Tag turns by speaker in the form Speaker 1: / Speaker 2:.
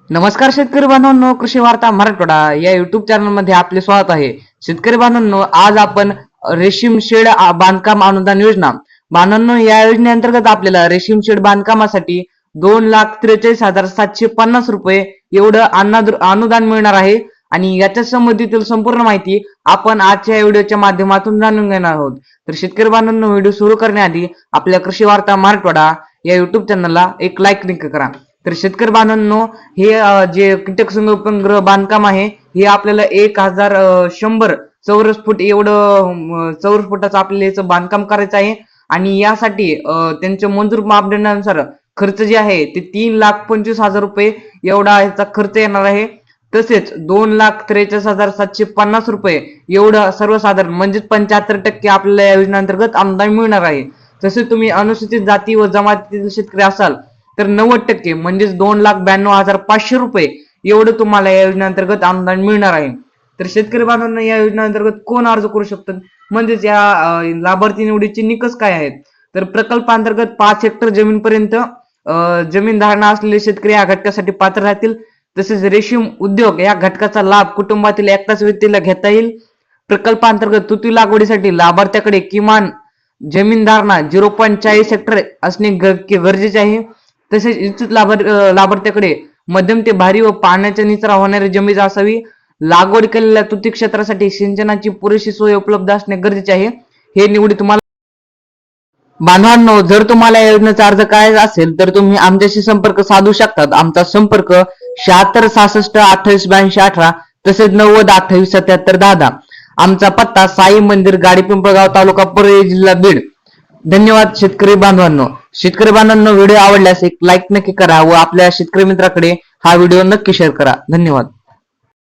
Speaker 1: नमस्कार शेतकरी बांधवांनो, कृषी वार्ता मराठवाडा या युट्यूब चॅनल मध्ये आपले स्वागत आहे. शेतकरी बांधवांनो, आज आपण रेशीम शेड बांधकाम अनुदान योजना बांधवांनो, या योजनेअंतर्गत आपल्याला रेशीम शेड बांधकामासाठी 2,43,750 रुपये एवढं अनुदान मिळणार आहे. आणि याच्या संबंधीतील संपूर्ण माहिती आपण आजच्या व्हिडिओच्या माध्यमातून जाणून घेणार आहोत. तर शेतकरी बांधवांनो, व्हिडिओ सुरू करण्याआधी आपल्या कृषी वार्ता मराठवाडा या युट्यूब चॅनलला एक लाईक नक्की करा. तर शेतकरी बांधवांनो, हे जे कीटक संगोपनगृह बांधकाम आहे, हे आपल्याला 1,100 चौरस फूट एवढं चौरस फुटाचं आपल्याला याचं बांधकाम करायचं आहे. आणि यासाठी त्यांच्या मंजूर मापदंडानुसार खर्च जे आहे ते 3,25,000 रुपये एवढा याचा खर्च येणार आहे. तसेच 2,43,750 रुपये एवढं सर्वसाधारण म्हणजे 75% आपल्याला या योजनेअंतर्गत अनुदान मिळणार आहे. तसे तुम्ही अनुसूचित जाती व जमातीतील शेतकरी असाल तर 90% म्हणजेच 2,92,500 रुपये एवढं तुम्हाला या योजनेअंतर्गत अनुदान मिळणार आहे. तर शेतकरी बांधवांना या योजनेअंतर्गत कोण अर्ज करू शकतात, म्हणजेच या लाभार्थी निवडीचे निकष काय आहेत? तर प्रकल्पांतर्गत 5 हेक्टर जमीनपर्यंत जमीन धारणा असलेले शेतकरी या घटकासाठी पात्र राहतील. तसेच रेशीम उद्योग या घटकाचा लाभ कुटुंबातील एकाच व्यक्तीला घेता येईल. प्रकल्पांतर्गत तुती लागवडीसाठी लाभार्थ्याकडे किमान जमीन धारणा 0.40 हेक्टर असणे गरजेचे आहे. तसेच इच्छुक लाभार्थ्याकडे मध्यम ते भारी व पाण्याचा निचरा होणारी जमीन असावी. लागवड केलेल्या तुती क्षेत्रासाठी सिंचनाची पुरेशी सोय उपलब्ध असणे गरजेचे आहे. हे निवडी तुम्हाला बांधवांनो, जर तुम्हाला या योजनेचा अर्ज करायचा असेल तर तुम्ही आमच्याशी संपर्क साधू शकतात. आमचा संपर्क 76 66 28 82 18 तसेच 90 28 77 10. आमचा पत्ता साई मंदिर, गाडी पिंपळगाव, तालुका परळी, जिल्हा बीड. धन्यवाद शेतकरी बांधवांनो. शेतकरी बांधवांनो, व्हिडिओ आवडल्यास एक लाईक नक्की करा व आपल्या शेतकरी मित्राकडे हा व्हिडिओ नक्की शेअर करा. धन्यवाद.